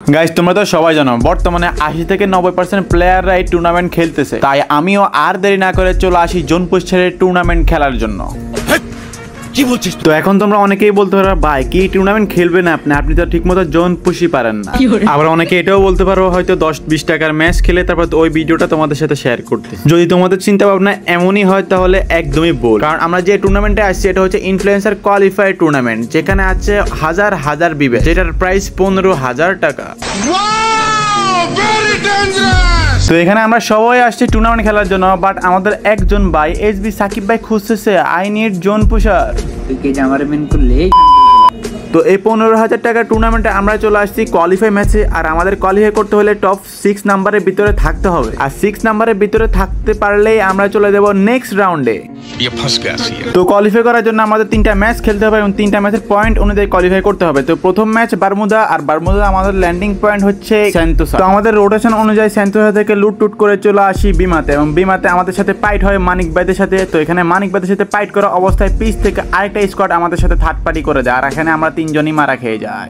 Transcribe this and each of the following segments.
Guys তোমরা তো সবাই জানো বর্তমানে 80 থেকে 90% প্লেয়াররা এই টুর্নামেন্ট খেলতেছে, তাই আমিও আর দেরি না করে চলে আসি জোন পুশ ছেড়ে টুর্নামেন্ট খেলার জন্য। কি বলছিস? তো এখন তোমরা অনেকেই বলতে পারো ভাই কি টুর্নামেন্ট খেলবেন আপনি তো ঠিকমতো জোন পুশই পারেন না। আবার অনেকে এটাও বলতে পারো হয়তো 10-20 টাকার ম্যাচ খেলে তারপর ওই ভিডিওটা তোমাদের সাথে শেয়ার করতে। যদি তোমাদের চিন্তা ভাবনা এমনই হয় তাহলে একদমই ভুল, কারণ আমরা যে টুর্নামেন্টে আসছি এটা হচ্ছে ইনফ্লুয়েন্সার কোয়ালিফায়ার টুর্নামেন্ট, যেখানে আছে হাজার হাজার বিবে, যেটার প্রাইস 15,000 টাকা। তো এখানে আমরা সবাই আসছি টুর্নামেন্ট খেলার জন্য, বাট আমাদের একজন ভাই এসবি সাকিব ভাই খুঁজতেছে আই নিড জোন পুশার। তো এই 15,000 টাকার টুর্নামেন্টে আমরা চলে আসছি কোয়ালিফাই ম্যাচে, আর আমাদের কোয়ালিফাই করতে হলে টপ 6 নাম্বারের ভিতরে থাকতে হবে, আর 6 নাম্বারের ভিতরে থাকতে পারলেই আমরা চলে যাব নেক্সট রাউন্ডে। তো কোয়ালিফাই করার জন্য আমাদের 3টা ম্যাচ খেলতে হবে এবং 3টা ম্যাচের পয়েন্ট অনুযায়ী কোয়ালিফাই করতে হবে। তো প্রথম ম্যাচ বারমুদা, আর বারমুদা আমাদের ল্যান্ডিং পয়েন্ট হচ্ছে সেন্টোসা। তো আমাদের রোটেশন অনুযায়ী সেন্টোসা থেকে লুট করে চলে আসি বিমাতে, এবং বিমাতে আমাদের সাথে ফাইট হয় মানিক ভাইদের সাথে। তো এখানে মানিক ভাইদের সাথে ফাইট করা অবস্থায় পিচ থেকে আরেকটা স্কোয়াড আমাদের সাথে থার্ড পার্টি করে দেয়, আর এখানে আমরা 3 জনই মারা খেয়ে যায়।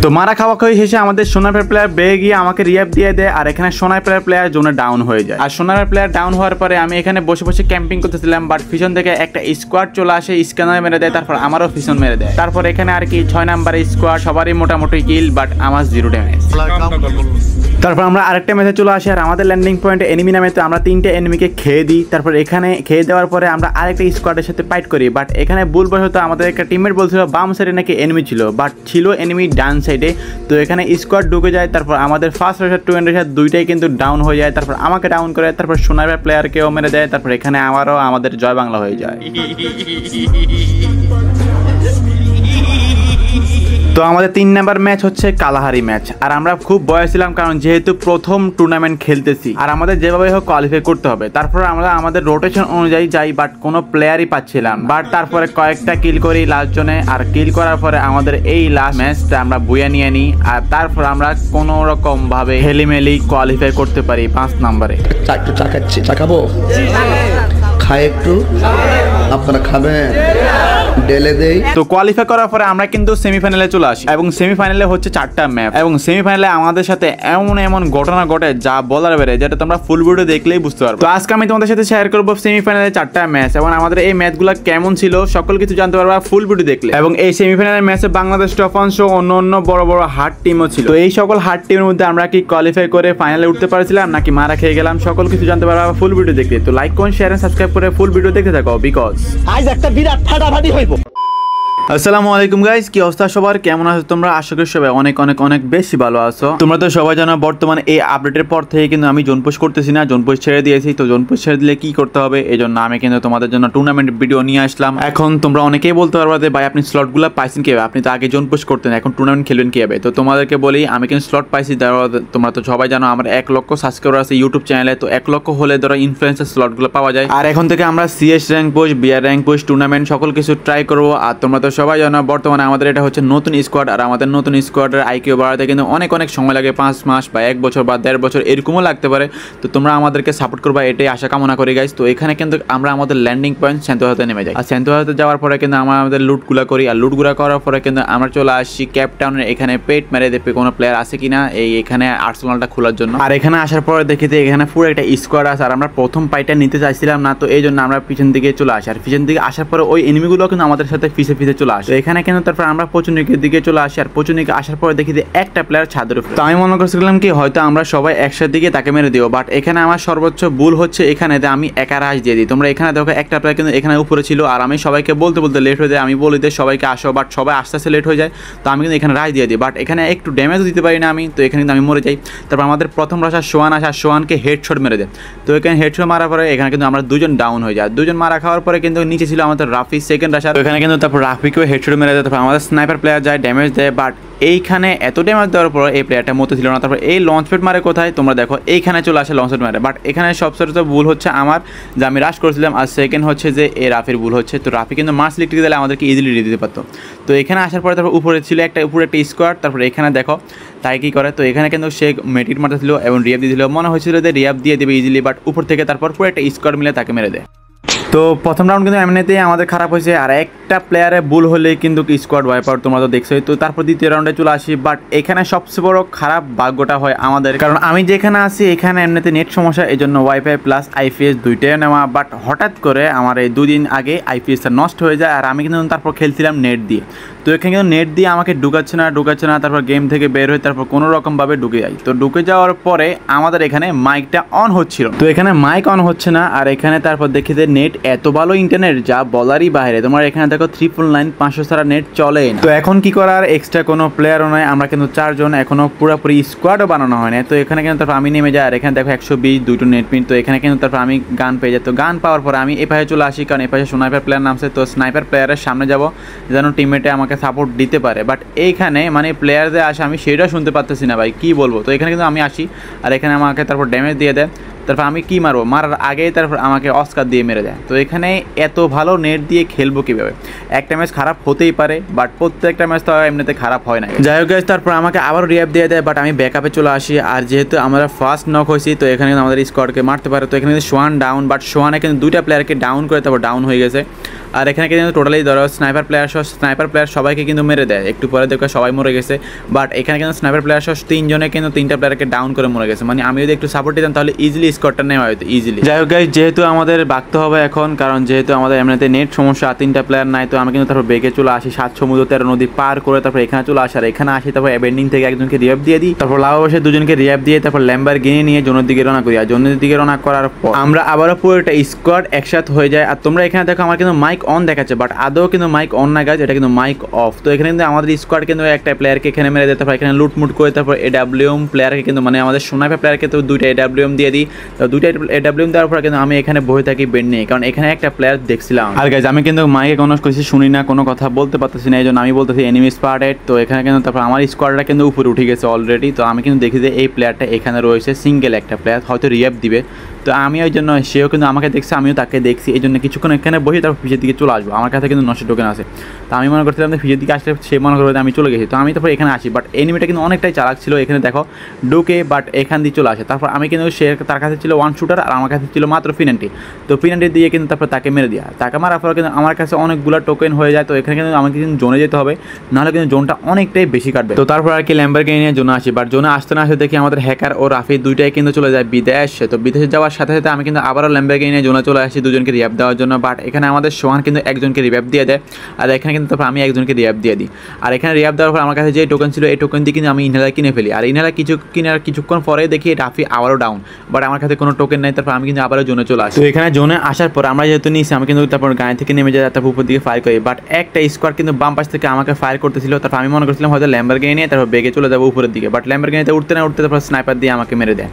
তো মারা খাওয়া খেয়ে শেষে আমাদের সোনার প্লেয়ার বেয়ে গিয়ে আমাকে রিয়াপ দিয়ে দেয়, আর এখানে সোনার প্লেয়ার জোনে ডাউন হয়ে যায়। আর সোনার প্লেয়ার ডাউন হওয়ার পরে আমি এখানে বসে বসে ক্যাম্পিং করতেছিলাম, বাট পিছন থেকে একটা স্কোয়াড চলে আসে, স্ক্যানার মেরে দেয়, তারপর আমারও পিছন মেরে দেয়। তারপর এখানে আর কি 6 নাম্বার স্কোয়াড, সবারই মোটামুটি কিল, বাট আমার 0 ড্যামেজ। তারপর আমরা আরেকটা ম্যাচে চলে আসি, আর আমাদের ল্যান্ডিং পয়েন্টে এনিমি নামে, তো আমরা 3টে এনিমিকে খেয়ে দিই। তারপর এখানে খেয়ে দেওয়ার পরে আমরা আরেকটা স্কোয়াডের সাথে ফাইট করি, বাট এখানে ভুলবশত আমাদের একটা টিমমেট বলছিল বাম সাইডে নাকি এনিমি ছিল, বাট ছিল এনিমি ডান সাইডে। তো এখানে স্কোয়াড ঢুকে যায়, তারপর আমাদের ফার্স্ট রেশার 2 রেশার দুইটাই কিন্তু ডাউন হয়ে যায়। তারপর আমাকে ডাউন করে, তারপর সোনার প্লেয়ারকেও মেরে দেয়। তারপর এখানে আমাদের জয় বাংলা হয়ে যায়। তো আমাদের 3 নাম্বার ম্যাচ হচ্ছে কালাহারি ম্যাচ, আর আমরা খুব ভয় ছিলাম কারণ যেহেতু প্রথম টুর্নামেন্ট খেলতেছি, আর আমাদের যেভাবে হোক কোয়ালিফাই করতে হবে। তারপর আমরা আমাদের রোটেশন অনুযায়ী যাই, বাট কোনো প্লেয়ারই পাচ্ছিলাম। বাট তারপরে কয়েকটা কিল করি লাস্ট জনে, আর কিল করার পরে আমাদের এই লাস্ট ম্যাচটা আমরা বুয়ে নিয়ে নিই, আর তারপর আমরা কোনো রকম ভাবে হেলিমেলি কোয়ালিফাই করতে পারি 5 নাম্বারে। চা খাবো, খাই একটু, আপনারা খাবেন, ডেলে দেই। তো কোয়ালিফাই করার পরে আমরা কিন্তু সেমিফাইনালে চলে আসি, এবং সেমিফাইনালে হচ্ছে 4টা ম্যাপ, এবং সেমিফাইনালে আমাদের সাথে এমন ঘটনা ঘটে যা বলার বেড়ে, যেটা তোমরা ফুল ভিডিও দেখলেই বুঝতে পারবে। তো আজকে আমি তোমাদের সাথে শেয়ার করবো সেমিফাইনালে 4টা ম্যাচ, এবং আমাদের এই ম্যাচগুলো কেমন ছিল সকল কিছু জানতে পারবা ফুল ভিডিও দেখলে। এবং এই সেমিফাইনালের ম্যাচে বাংলাদেশ টফান সহ অন্য বড় হার্ড টিমও ছিল। তো এই সকল হার্ড টিমের মধ্যে আমরা কি কোয়ালিফাই করে ফাইনালে উঠতে পারছিলাম নাকি মারা খেয়ে গেলাম, সকল কিছু জানতে পারবা ফুল ভিডিও দেখলে। তো লাইক করুন, শেয়ার এন্ড সাবস্ক্রাইব করে ফুল ভিডিও দেখতে থাকো, বিকজ আজ একটা বিরাট ফাটাফাটি হইব। আসসালামু আলাইকুম গাইস, কি অবস্থা সবার, কেমন আছো তোমরা? আশা করি সবাই অনেক বেশি ভালো আছো। তোমরা তো সবাই জানো বর্তমানে এই আপডেটের পর থেকে কিন্তু আমি জোন পুশ করতেছি না, জোন পুশ ছেড়ে দিয়েছি। তো জোন পুশ ছেড়ে দিলে কি করতে হবে, এই জন্য আমি কিন্তু তোমাদের জন্য টুর্নামেন্ট ভিডিও নিয়ে আসলাম। এখন তোমরা অনেকেই বলতে পারবে যে ভাই আপনি স্লটগুলো পাইছেন কিভাবে, আপনি তো আগে জোন পুশ করতেন, এখন টুর্নামেন্ট খেলবেন কিভাবে? তো তোমাদেরকে বলি আমি কিন্তু স্লট পাইছি। তোমরা তো সবাই জানো আমার 1 লক্ষ সাবস্ক্রাইবার আছে ইউটিউব চ্যানেলে। তো 1 লক্ষ হলে ধরো ইনফ্লুয়েন্সার স্লটগুলো পাওয়া যায়, আর এখন থেকে আমরা CS rank push, BR rank push, tournament সকল কিছু ট্রাই করবো। আর তোমরা তো সবাই জানো বর্তমানে আমাদের এটা হচ্ছে নতুন স্কোয়াড, আর আমাদের নতুন স্কোয়াডের আইকিউ বাড়াতে কিন্তু অনেক সময় লাগে, 5 মাস বা 1 বছর বা 1.5 বছর এরকমও লাগতে পারে। তো তোমরা আমাদেরকে সাপোর্ট করবা, এটাই আশা কামনা করি গাইস। তো এখানে কিন্তু আমরা আমাদের ল্যান্ডিং পয়েন্ট সেন্টোসাতে নেমে যাই, আর সেন্টোসাতে যাওয়ার পরে কিন্তু আমরা আমাদের লুটগুলা করি, আর লুটগুলা করার পরে কিন্তু আমরা চলে আসছি ক্যাপ টাউনের এখানে পেট মেরে দেখবে কোনো প্লেয়ার আছে কিনা এখানে আর্সেনালটা খোলার জন্য। আর এখানে আসার পরে দেখি যে এখানে পুরো একটা স্কোয়াড আছে, আর আমরা প্রথম পাইটা নিতে চাইছিলাম না, তো এই জন্য আমরা পিছন দিকে চলে আসি। আর পিছন দিকে আসার পরে ওই এনিমিগুলো কিন্তু আমাদের সাথে পিছে চলে আসে। এখানে কিন্তু তারপর আমরা পচুনিকের দিকে চলে আসি, আর পচুনিকে আসার পরে দেখি যে একটা প্লেয়ার ছাদের উপরে। তো আমি মনে করছিলাম কি হয়তো আমরা সবাই একসাথে দিকে তাকে মেরে দিও, বাট এখানে আমার সর্বোচ্চ ভুল হচ্ছে এখানে যে আমি একা রাশ দিয়ে দিই। তোমরা এখানে দেখো একটা প্লেয়ার কিন্তু এখানে উপরে ছিল, আর আমি সবাইকে বলতে লেট হয়ে যায়, আমি বলি যে সবাইকে আসো, বাট সবাই আস্তে লেট হয়ে যায়। তো আমি কিন্তু এখানে রাশ দিয়ে দিই, বাট এখানে একটু ড্যামেজও দিতে পারি না আমি, তো এখানে কিন্তু আমি মরে যাই। তারপর আমাদের প্রথম রাশা সোয়ান আসে, আর সোয়ানকে হেডশট মেরে দেয়। তো এখানে হেডশট মারার পরে এখানে কিন্তু আমরা 2জন ডাউন হয়ে যায়। 2জন মারা খাওয়ার পরে কিন্তু নিচে ছিল আমাদের রাফি সেকেন্ড রাশা, এখানে কিন্তু তারপর রাফিকেও হেডশট মেরে দেয়। তারপর আমাদের স্নাইপার প্লেয়ার যায়, ড্যামেজ দেয়, বাট এইখানে এত ড্যামেজ দেওয়ার পর এই প্লেয়ারটা মতো ছিল না। তারপর এই লঞ্চ প্যাড মারে কোথায় তোমরা দেখো, এইখানে চলে আসে লঞ্চ প্যাড মারে, বাট এখানে সবচেয়ে ভুল হচ্ছে আমার যে আমি রাশ করছিলাম, আর সেকেন্ড হচ্ছে যে এই রাফির ভুল হচ্ছে। তো রাফি কিন্তু মার্স লিখতে দিলে আমাদেরকে ইজিলি দিতে পারতো। তো এখানে আসার পরে তারপর উপরে ছিল একটা স্কোয়াড, তারপর এখানে দেখো তাই কি করে। তো এখানে কিন্তু সে মেটিট মারতেছিল এবং রিয়াব দিয়েছিল, মনে হয়েছিল যে রিয়াব দিয়ে দেবে ইজিলি, বাট উপর থেকে তারপর পুরো একটা স্কোয়াড মিলে তাকে মেরে দেয়। তো প্রথম রাউন্ড কিন্তু এমনিতেই আমাদের খারাপ হয়েছে, আর একটা প্লেয়ারে ভুল হলে কিন্তু স্কোয়াড ওয়াইপ আউট, তোমরা তো দেখছোই। তো তারপর দ্বিতীয় রাউন্ডে চলে আসি, বাট এখানে সবচেয়ে বড় খারাপ ভাগ্যটা হয় আমাদের, কারণ আমি যেখানে আছি এখানে এমনিতে নেট সমস্যা, এই জন্য ওয়াইফাই প্লাস আইপিএস দুইটাই নেওয়া, বাট হঠাৎ করে আমার এই দুদিন আগে আইপিএসটা নষ্ট হয়ে যায়, আর আমি কিন্তু তারপর খেলছিলাম নেট দিয়ে। তো এখানে কিন্তু নেট দিয়ে আমাকে ঢুকাচ্ছে না, তারপর গেম থেকে বের হয়ে তারপর কোনো রকমভাবে ঢুকে যাই। তো ঢুকে যাওয়ার পরে আমাদের এখানে মাইকটা অন হচ্ছিল, তো এখানে মাইক অন হচ্ছে না, আর এখানে তারপর দেখি যে নেট এত ভালো ইন্টারনেট যা বলারই বাইরে। তোমার এখানে দেখো 999 500 ছাড়া নেট চলে না। তো এখন কি করার, এক্সট্রা কোনো প্লেয়ারও নয়, আমরা কিন্তু 4 জন, এখনো পুরোপুরি স্কোয়াডও বানানো হয় না। তো এখানে কিন্তু তারপর আমি নেমে যাই, আর এখানে দেখো 120 দুটো নেট পিন। তো এখানে কিন্তু তারপর আমি গান পেয়ে যাই। তো গান পাওয়ার পরে আমি এই পাশে চলে আসি, কারণ এই পাশে স্নাইপার প্লেয়ার নামছে। তো স্নাইপার প্লেয়ারের সামনে যাব যেন টিমমেটে আমাকে সাপোর্ট দিতে পারে, বাট এইখানে মানে প্লেয়ারদের আসে আমি সেটাও শুনতে পারতেছি না ভাই, কি বলবো। তো এখানে কিন্তু আমি আসি, আর এখানে আমাকে তারপর ড্যামেজ দিয়ে দেয়। তারপর আমি কি মারবো, মারার আগেই তারপর আমাকে অস্কার দিয়ে মেরে দেয়। তো এখানে এত ভালো নেট দিয়ে খেলবো কীভাবে? একটা ম্যাচ খারাপ হতেই পারে, বাট প্রত্যেকটা ম্যাচ তো এমনিতে খারাপ হয় না। যাই হোক গাইস, তারপর আমাকে আবার রিয়াপ দিয়ে দেয়, বাট আমি ব্যাকআপে চলে আসি। আর যেহেতু আমরা ফার্স্ট নক হয়েছি, তো এখানে কিন্তু আমাদের স্কোয়াডকে মারতে পারে। তো এখানে কিন্তু সোয়ান ডাউন, বাট সোয়ানে কিন্তু দুইটা প্লেয়ারকে ডাউন করে তারপর ডাউন হয়ে গেছে। আর এখানে কিন্তু টোটালি ধরো স্নাইপার প্লেয়ার সবাইকে কিন্তু মেরে দেয়, একটু পরে দেখো সবাই মরে গেছে। বাট এখানে কিন্তু স্নাইপার প্লেয়ার সহ 3 জনে কিন্তু 3টা প্লেয়ারকে ডাউন করে মরে গেছে। মানে আমি যদি একটু সাপোর্ট দিতাম তাহলে ইজিলি স্কোরটা নেওয়া হয়তো ইজিলি। যাই হোক গাইস, যেহেতু আমাদের বাঁকতে হবে এখন, কারণ যেহেতু আমাদের এমনিতে নেট সমস্যা, 3টা প্লেয়ার নাই। তো আমি কিন্তু তারপর বেগে চলে আসি, 7 সমুদ্র 13 নদী পার করে তারপর এখানে চলে আসি। আর এখানে আসি তারপর অ্যাবেন্ডিং থেকে একজনকে রিয়াপ দিয়ে দিই, তারপর লাভ বসে 2জনকে রিয়াপ দিয়ে তারপর ল্যাম্বরগিনি নিয়ে জোনের দিকে রওনা করি। আর জোনের দিকে রওনা করার পর আমরা আবারও পুরো একটা স্কোয়াড একসাথে হয়ে যায়। আর তোমরা এখানে দেখো আমার কিন্তু মাইক অন দেখাচ্ছে, বাট আদৌ কিন্তু মাইক অন না গাইজ, এটা কিন্তু মাইক অফ। তো এখানে কিন্তু আমাদের স্কোয়াড কিন্তু একটা প্লেয়ারকে এখানে মেরে দেয়, তারপর এখানে লুটমুট করে তারপর এডাব্লিউএম প্লেয়ারকে কিন্তু মানে আমাদের সোনাইপার প্লেয়ারকে তো 2টা এডাব্লিউএম দিয়ে দিই। তো 2টা এডাব্লিউএম দেওয়ার পর কিন্তু আমি এখানে বসে থাকি বেড নিয়ে, কারণ এখানে একটা প্লেয়ার দেখছিলাম। আর গাইজ আমি কিন্তু মাইকে কোনো কিছু শুনি না, কোনো কথা বলতে পারতেছি না, এই জন্য আমি বলতেছি এনিমি স্পটেড। তো এখানে কিন্তু তারপর আমার স্কোয়াডটা কিন্তু উপরে উঠে গেছে অলরেডি। তো আমি কিন্তু দেখি যে এই প্লেয়ারটা এখানে রয়েছে, সিঙ্গেল একটা প্লেয়ার, হয়তো রিয়াপ দিবে। তো আমি ওই জন্য, সেও কিন্তু আমাকে দেখছে, আমিও তাকে দেখছি, এই জন্য কিছুক্ষণ এখানে বসে তারপর পিছের দিকে চলে আসবো। আমার কাছে কিন্তু 900 টোকেন আছে। তো আমি মনে করছিলাম যে পিছের দিকে আসলে সে মনে করবে আমি চলে গেছি। তো আমি তারপর এখানে আসি, বাট এনিমিটা কিন্তু অনেকটাই চালাক ছিল, এখানে দেখো ঢুকে বাট এখান দিয়ে চলে আসে। তারপর আমি কিন্তু সে তার কাছে ছিল 1 শুটার, আর আমার কাছে ছিল মাত্র P90। তো P90 দিয়ে কিন্তু তারপর তাকে মেরে দেওয়া, তাকে মারার পর কিন্তু আমার কাছে অনেকগুলো টোকেন হয়ে যায়। তো এখানে কিন্তু আমাকে কিন্তু জোনে যেতে হবে, নাহলে কিন্তু জোনটা অনেকটাই বেশি কাটবে। তো তারপর আর কি ল্যাম্বরগিনি নিয়ে জোনে আসি, বাট জোনে আসতে না আসতে দেখি আমাদের হ্যাকার ও রাফি দুইটাই কিন্তু চলে যায় বিদেশে। তো বিদেশে যাওয়ার সাথে সাথে আমি কিন্তু আবারও ল্যাম্বরগিনি নিয়ে জোনে চলে আসি 2জনকে রিয়াপ দেওয়ার জন্য। বাট এখানে আমাদের সোহান কিন্তু একজনকে রিয়াপ দিয়ে দেয়, আর এখানে কিন্তু তারপর আমি একজনকে রিয়াপ দিয়ে দিই। আর এখানে রিয়াপ দেওয়ার পর আমার কাছে যে টোকেন ছিল, এই টোকেন দিয়ে কিন্তু আমি ইনহেলার কিনে ফেলি। আর ইনহেলার কিছুক্ষণ পরে দেখি রাফি আবারও ডাউন, বাট আমার কাছে কোনো টোকেন নেই। তারপর আমি কিন্তু আবারও জোনে চলে আসি। তো এখানে জোনে আসার পর আমরা যেহেতু নিয়েছি, আমি কিন্তু তারপর গায়ে থেকে নেমে যাই, তারপর উপর দিকে ফায়ার করি। বাট একটা স্কোয়াড কিন্তু বাম পাশ থেকে আমাকে ফায়ার করতেছিল। তারপর আমি মনে করছিলাম হয়তো ল্যাম্বরগিনি নিয়ে তারপর বেগে চলে যাবো উপরের দিকে, বাট ল্যাম্বরগিনিতে উঠতে না উঠতে তারপর স্নাইপার দিয়ে আমাকে মেরে দেয়।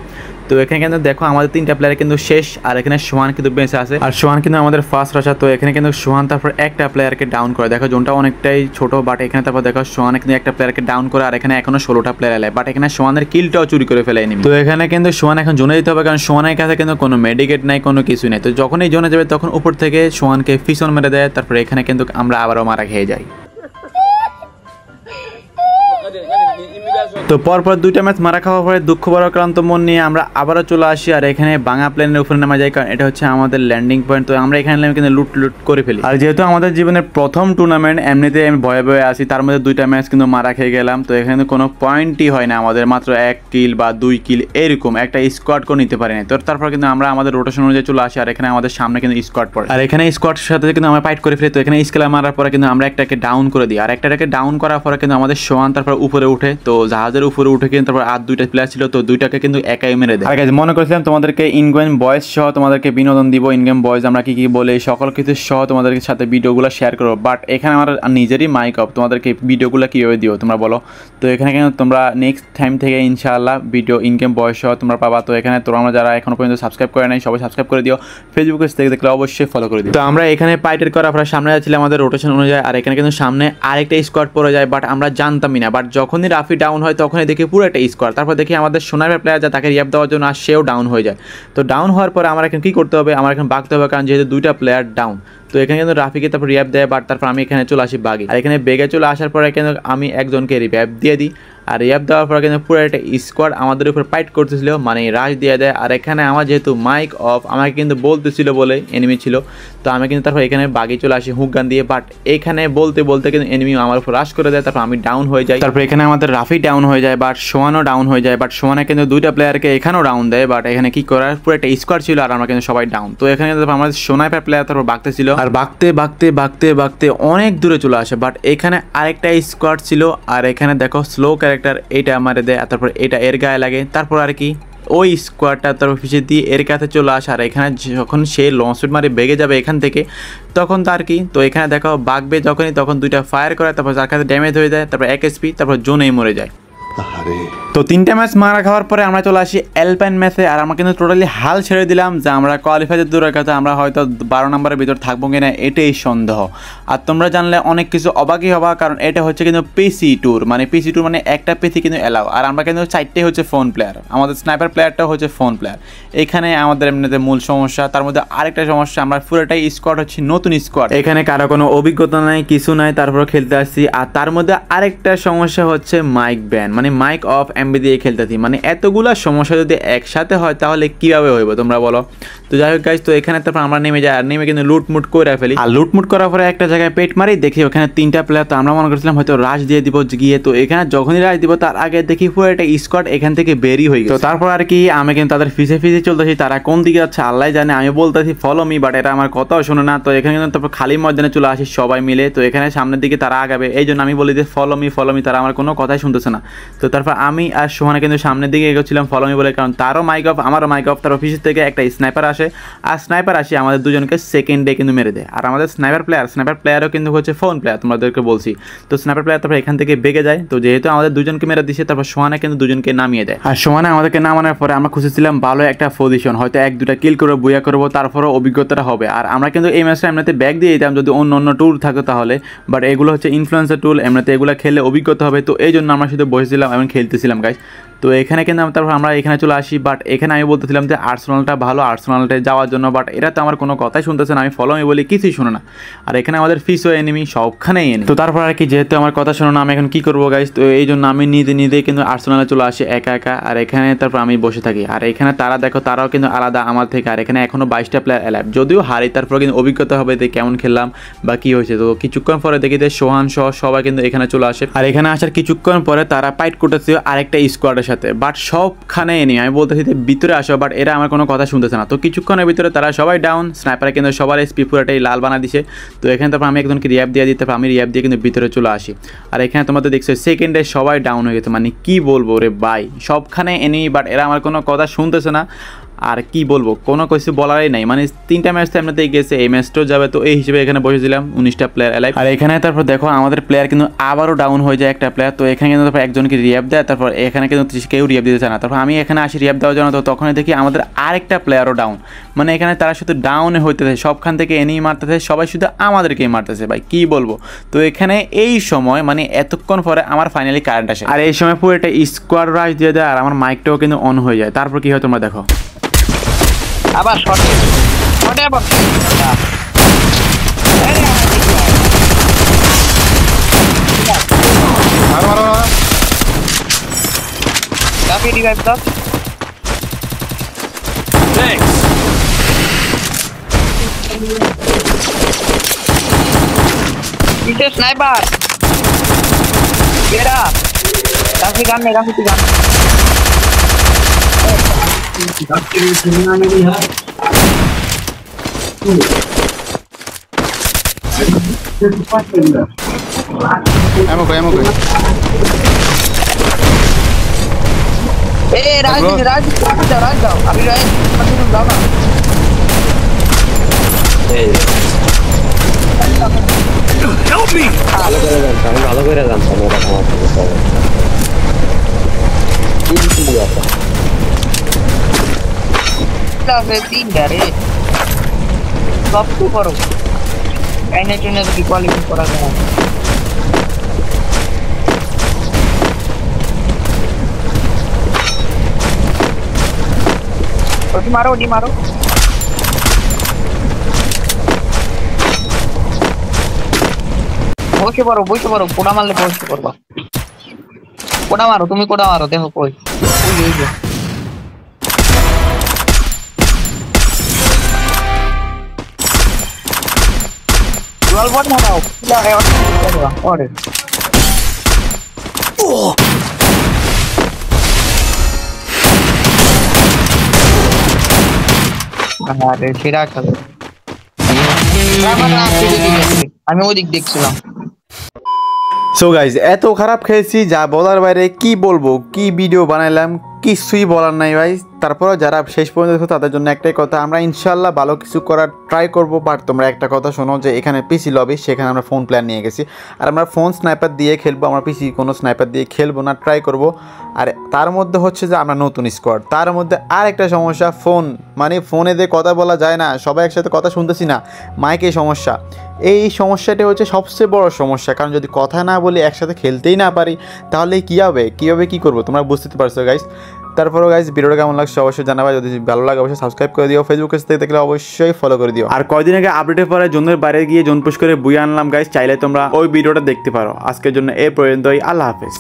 তো এখানে কিন্তু দেখো আমাদের 3টা প্লেয়ার কিন্তু শেষ, আর এখানে সোহান কিন্তু বেঁচে আছে, আর সোহান কিন্তু আমাদের ফার্স্ট রাশার। তো এখানে কিন্তু সোহান তারপর একটা প্লেয়ারকে ডাউন করে, দেখো জোনটা অনেকটাই ছোট, বাট এখানে তারপর দেখো সোহান কিন্তু একটা প্লেয়ারকে ডাউন করে, আর এখানে এখনো 16টা প্লেয়ার এলায়, বাট এখানে সোহানের কিলটাও চুরি করে ফেলে এনিমি। তো এখানে কিন্তু সোহান এখন জোনে যেতে হবে, কারণ সোহানের কাছে কিন্তু কোনো মেডিকেট নাই, কোনো কিছু নেই। তো যখনই জোনে যাবে তখন উপর থেকে সোহানকে ফিশন মেরে দেয়, তারপর এখানে কিন্তু আমরা আবারও মারা খেয়ে যাই। তো পরপর 2টা ম্যাচ মারা খাওয়ার পরে দুঃখ বরাক্রান্ত মন নিয়ে আমরা আবারও চলে আসি, আর এখানে বাঙা প্লেনের উপরে নামা যায়, কারণ এটা হচ্ছে আমাদের ল্যান্ডিং পয়েন্ট। তো আমরা এখানে কিন্তু লুট করে ফেলি। আর যেহেতু আমাদের জীবনের প্রথম টুর্নামেন্ট, এমনিতে আমি ভয়ে ভয়ে আসি, তার মধ্যে 2টা ম্যাচ কিন্তু মারা খেয়ে গেলাম। তো এখানে কোনো পয়েন্টই হয় না আমাদের, মাত্র 1 কিল বা 2 কিল এরকম একটা স্কোয়াড করে নিতে পারি না। তো তারপর কিন্তু আমরা আমাদের রোটেশন অনুযায়ী চলে আসি, আর এখানে আমাদের সামনে কিন্তু স্কোয়াড পড়ে, আর এখানে স্কোয়াডের সাথে কিন্তু আমরা ফাইট করে ফেলি। তো এখানে স্কেলার মারার পরে কিন্তু আমরা একটাকে ডাউন করে দিই, আর একটাকে ডাউন করার পরে কিন্তু আমাদের সোহান তারপর উপরে উঠে, তো জাহাজের উপরে উঠে কিন্তু তারপর আর 2টা প্লেয়ার ছিল, তো 2টাকে কিন্তু একাই মেরে দেয়। আর গাইস মনে করেছিলাম তোমাদেরকে ইনগেম বয়েস সহ তোমাদেরকে বিনোদন দিব, ইনগেম বয়েস আমরা কি বলে সকল কিছু সহ তোমাদের সাথে ভিডিওগুলো শেয়ার করবো। বাট এখানে আমার নিজেরই মাইক অফ, তোমাদেরকে ভিডিওগুলো কীভাবে দিও তোমরা বলো। তো এখানে কিন্তু তোমরা নেক্সট টাইম থেকে ইনশাআল্লাহ ভিডিও ইনগেম বয়েস সহ তোমরা পাবা। তো এখানে তোমরা যারা এখনো পর্যন্ত সাবস্ক্রাইব করে নাই সবাই সাবস্ক্রাইব করে দিও, ফেসবুকে থেকে দেখলে অবশ্যই ফলো করে দিও। তো আমরা এখানে পাইটের করা আপনারা সামনে যাচ্ছিলাম আমাদের রোটেশন অনুযায়ী, আর এখানে কিন্তু সামনে আরেকটা স্কোয়াড পড়ে যায়, বাট আমরা জানতামই না। বাট যখনই রাফি ডাউন হয় তখনই দেখি পুরো একটা স্কোয়াড, তারপর দেখি আমাদের সোনার প্লেয়ার যা তাকে রিয়াপ দেওয়ার জন্য, আর সেও ডাউন হয়ে যায়। তো ডাউন হওয়ার পরে আমার এখন কী করতে হবে, আমার এখন বাগতে হবে, কারণ যেহেতু 2টা প্লেয়ার ডাউন। তো এখানে কিন্তু রাফিকে তারপর রিয়াপ দেয়, বাট তারপর আমি এখানে চলে আসি বাগে, আর এখানে বেগে চলে আসার পরে কিন্তু আমি একজনকে রিয়াপ দিয়ে দিই। আর রিয়াব দেওয়ার পর কিন্তু পুরো একটা স্কোয়াড আমাদের উপর ফাইট করতেছিল, মানে রাশ দিয়ে দেয়। আর এখানে আমার যেহেতু মাইক অফ, আমাকে কিন্তু বলতেছিল বলে এনিমি ছিল, তো আমি কিন্তু তারপর এখানে বাগি চলে আসি হুক গান দিয়ে। বাট এখানে বলতে বলতে কিন্তু এনিমি আমার উপর রাশ করে দেয়, তারপর আমি ডাউন হয়ে যাই। তারপর এখানে আমাদের রাফি ডাউন হয়ে যায়, বাট সোহানও ডাউন হয়ে যায়। বাট সোহানে কিন্তু দুইটা প্লেয়ারকে এখানেও ডাউন দেয়। বাট এখানে কি করার, পুরো একটা স্কোয়াড ছিল আর আমরা কিন্তু সবাই ডাউন। তো এখানে আমাদের সোনাইপার প্লেয়ার তারপর বাগতেছিল, আর বাগতে বাগতে বাগতে বাগতে অনেক দূরে চলে আসে। বাট এখানে আরেকটা স্কোয়াড ছিল, আর এখানে দেখো স্লো ক্যারেক্টার এইটা আমারে দেয়, তারপর এটা এর গায়ে লাগে। তারপর আর কি ওই স্কোয়াডটা তার পিছিয়ে দিয়ে এর কাছে চলে আসে। আর এখানে যখন সে লং শট মারে বেগে যাবে এখান থেকে, তখন তার কি, তো এখানে দেখো বাগবে যখনই, তখন দুইটা ফায়ার করে, তারপর যার কাছে ড্যামেজ হয়ে যায়, তারপর 1 HP, তারপর জোনেই মরে যায়। তো 3টা ম্যাচ মারা খাওয়ার পরে আমরা চলে আসি অ্যালপাইন ম্যাচে। আর আমরা কিন্তু টোটালি হাল ছেড়ে দিলাম যে আমরা কোয়ালিফাইতে দূরের কথা, আমরা হয়তো 12 নম্বরের ভিতর থাকবো কিনা এটাই সন্দেহ। আর তোমরা জানলে অনেক কিছু অবাকই হবা, কারণ এটা হচ্ছে কিন্তু পিসি ট্যুর, মানে পিসি ট্যুর মানে একটা পিসি কিন্তু এলাও। আর আমরা কিন্তু 4টাই হচ্ছে ফোন প্লেয়ার, আমাদের স্নাইপার প্লেয়ারটাও হচ্ছে ফোন প্লেয়ার। এখানে আমাদের এমনিতে মূল সমস্যা। তার মধ্যে আরেকটা সমস্যা, আমরা পুরোটাই স্কোয়াড হচ্ছে নতুন স্কোয়াড, এখানে কারো কোনো অভিজ্ঞতা নাই, কিছু নাই, তারপরে খেলতে আসছি। আর তার মধ্যে আরেকটা সমস্যা হচ্ছে মাইক ব্যান, মানে মাইক অফ এমবি দিয়ে খেলতেছি। মানে এতগুলা সমস্যা যদি একসাথে হয় তাহলে কিভাবে হইব তোমরা বলো। তো যাই হোক গাইজ, তো এখানে তারপর আমরা নেমে যাই, আর নেমে কিন্তু লুটমুট করে ফেলি। আর লুটমুট করার পরে একটা জায়গায় পেট মারি, দেখি ওখানে 3টা প্লেয়ার। তো আমরা মনে করছিলাম হয়তো রাশ দিয়ে দিব গিয়ে, তো এখানে যখনই রাশ দিব তার আগে দেখি পুরো একটা স্কোয়াড এখান থেকে বেরিয়ে হয়ে গেছে। তো তারপর আর কি আমি কিন্তু তাদের ফিসে ফিসে চলতেছি, তারা কোন দিকে যাচ্ছে আল্লাহ জানে। আমি বলতেছি ফলো মি, বাট এটা আমার কথাও শোনে না। তো এখানে কিন্তু তারপর খালি ময়দানে চলে আসি সবাই মিলে। তো এখানে সামনের দিকে তারা আগাবে, এই জন্য আমি বলি যে ফলো মি, তারা আমার কোনো কথাই শুনতেছে না। তো তারপর আমি আর সোহানে কিন্তু সামনের দিকে এগোচ্ছিলাম ফলো মি বলে, কারণ তারও মাইক অফ আমারও মাইক অফ। তার অফিস থেকে একটা স্নাইপার আসে, আর স্নাইপার আসে আমাদের দুজনকে সেকেন্ডে কিন্তু মেরে দেয়। আর আমাদের স্নাইপার প্লেয়ারও কিন্তু হচ্ছে ফোন প্লেয়ার, তোমাদেরকে বলছি। তো স্নাইপার প্লেয়ার তারপর এখান থেকে বেগে যায়। তো যেহেতু আমাদের দুজনকে মেরে দিছে, তারপর সোহানে কিন্তু দুজনকে নামিয়ে দেয়। আর সোহানে আমাদেরকে নামানোর পরে আমরা খুঁজেছিলাম ভালো একটা পজিশন, হয়তো 1-2টা কিল করে বুয়া করবো, তারপরও অভিজ্ঞতাটা হবে। আর আমরা কিন্তু এই ম্যাচটা এমনিতে ব্যাগ দিয়ে দিতাম যদি অন্য টুল থাকতো তাহলে, বাট এগুলো হচ্ছে ইনফ্লুয়েন্সার টুল, এমনিতে এগুলো খেললে অভিজ্ঞতা হবে। তো এই জন্য আমরা শুধু বসেছিলাম এবং খেলতেছিলাম গাইস। তো এখানে কিন্তু তারপর আমরা এখানে চলে আসি। বাট এখানে আমি বলতেছিলাম যে আর্সেনালটা ভালো, আর্সেনালটা যাওয়ার জন্য, বাট এরা তো আমার কোনো কথাই শুনতেছে না। আমি ফলো মি বলি, কিছুই শুনে না। আর এখানে আমাদের ফিস ও এনিমি সবখানেই এনিমি। তো তারপর আর কি, যেহেতু আমার কথা শোনো না, আমি এখন কি করবো গাইস। তো এই জন্য আমি নিজে কিন্তু আর্সেনালে চলে আসি একা একা। আর এখানে তারপর আমি বসে থাকি। আর এখানে তারা দেখো, তারাও কিন্তু আলাদা আমার থেকে। আর এখানে এখনো 22টা প্লেয়ার অ্যালাইভ, যদিও হারি তারপর কিন্তু অভিজ্ঞতা হবে যে কেমন খেললাম বা কি হয়েছে। তো কিছুক্ষণ পরে দেখি যে সোহান সহ সবাই কিন্তু এখানে চলে আসে। আর এখানে আসার কিছুক্ষণ পরে তারা ফাইট করতেছে আরেকটা স্কোয়াডের সাথে, বাট সবখানে এনি আমি বলতেছি যে ভিতরে আসো, বাট এরা আমার কোনো কথা শুনতেছে না। তো কিছুক্ষণের ভিতরে তারা সবাই ডাউন, স্নাইপারে কিন্তু সবার এসপি পুরোটাই লাল বানা দিছে। তো এখানে তারপর আমি একজনকে রিয়াব দিয়ে দিই, তারপর আমি রিয়াব দিয়ে কিন্তু ভিতরে চলে আসি। আর এখানে তোমাদের দেখছো সেকেন্ডে সবাই ডাউন হয়ে গেছে, মানে কি বলবো রে ভাই, সবখানে এনি, বাট এরা আমার কোনো কথা শুনতেছে না। আর কি বলবো, কোনো কিছু বলারই নাই। মানে 3টা ম্যাচ তো এমনিতেই গেছে, এই ম্যাচটাও যাবে। তো এই হিসেবে এখানে বসেছিলাম 19টা প্লেয়ার অ্যালাইভ। আর এখানে তারপর দেখো আমাদের প্লেয়ার কিন্তু আবারও ডাউন হয়ে যায় একটা প্লেয়ার। তো এখানে কিন্তু তারপর একজনকে রিয়াব দেয়, তারপর এখানে কিন্তু কেউ রিয়াব দিতে চায় না। তারপর আমি এখানে আসি রিয়াব দেওয়ার জন্য। তো তখন দেখি আমাদের আরেকটা প্লেয়ারও ডাউন, মানে এখানে তারা শুধু ডাউনে হইতেছে, সবখান থেকে এনেই মারতেছে, সবাই শুধু আমাদেরকেই মারতেছে ভাই, কি বলবো। তো এখানে এই সময় মানে এতক্ষণ পরে আমার ফাইনালি কারেন্ট আসে, আর এই সময় পুরো একটা স্কোয়াড রাশ দিয়ে দেয়, আর আমার মাইকটাও কিন্তু অন হয়ে যায়। তারপর কি হয় তোমরা দেখো, আবার শর্টে আবার কাফি রিভাইভ দাও। এটা স্নাইপার এরা কাফি গান নেই, কাফি গান রাজ দাও, আমি রাজ দাও না। ভালো করে জানতাম ওরা আমার তিনটা রে সব তো করো এনে টেনে যদি কোয়ালিফাই করা যায়। ওটি মারো বসে পড়ো পোড়া মারলে বসে পড়বা। কোটা মারো, তুমি কোটা মারো, দেখো কই এই যে বট মারাও ওরে আরে সেরা খেলো। আমি ওদিক দেখছিলাম। সো গাইজ এত খারাপ খেয়েছি যা বলার বাইরে, কি বলবো, কি ভিডিও বানাইলাম, কিছুই বলার নাই ভাই। তারপরে যারা শেষ পর্যন্ত দেখো তাদের জন্য একটাই কথা, আমরা ইনশাল্লাহ ভালো কিছু করার ট্রাই করবো। বাট তোমরা একটা কথা শোনো যে এখানে পিসি লবি, সেখানে আমরা ফোন প্ল্যান নিয়ে গেছি, আর আমরা ফোন স্নাইপার দিয়ে খেলবো, আমরা পিসি কোনো স্নাইপার দিয়ে খেলবো না, ট্রাই করব। আর তার মধ্যে হচ্ছে যে আমরা নতুন স্কোয়াড, তার মধ্যে আর একটা সমস্যা ফোন, মানে ফোনে দিয়ে কথা বলা যায় না, সবাই একসাথে কথা শুনতেছি না, মাইকে সমস্যা। এই সমস্যাটা হচ্ছে সবচেয়ে বড় সমস্যা, কারণ যদি কথা না বলি একসাথে খেলতেই না পারি তাহলে কীভাবে কী করবো তোমরা বুঝতে পারছো গাইস। তারপরেও গাইস ভিডিওটা কেমন লাগছে অবশ্যই জানাবা, যদি ভালো লাগে অবশ্যই সাবস্ক্রাইব করে দিও, ফেসবুক পেজ থেকে দেখলে অবশ্যই ফলো করে দিও। আর কয়দিন আগে আপডেটের পরে জোনের বাইরে গিয়ে জোন পুশ করে বুয়ে আনলাম গাইস, চাইলে তোমরা ওই ভিডিওটা দেখতে পারো। আজকের জন্য এই পর্যন্তই, আল্লাহ হাফেজ।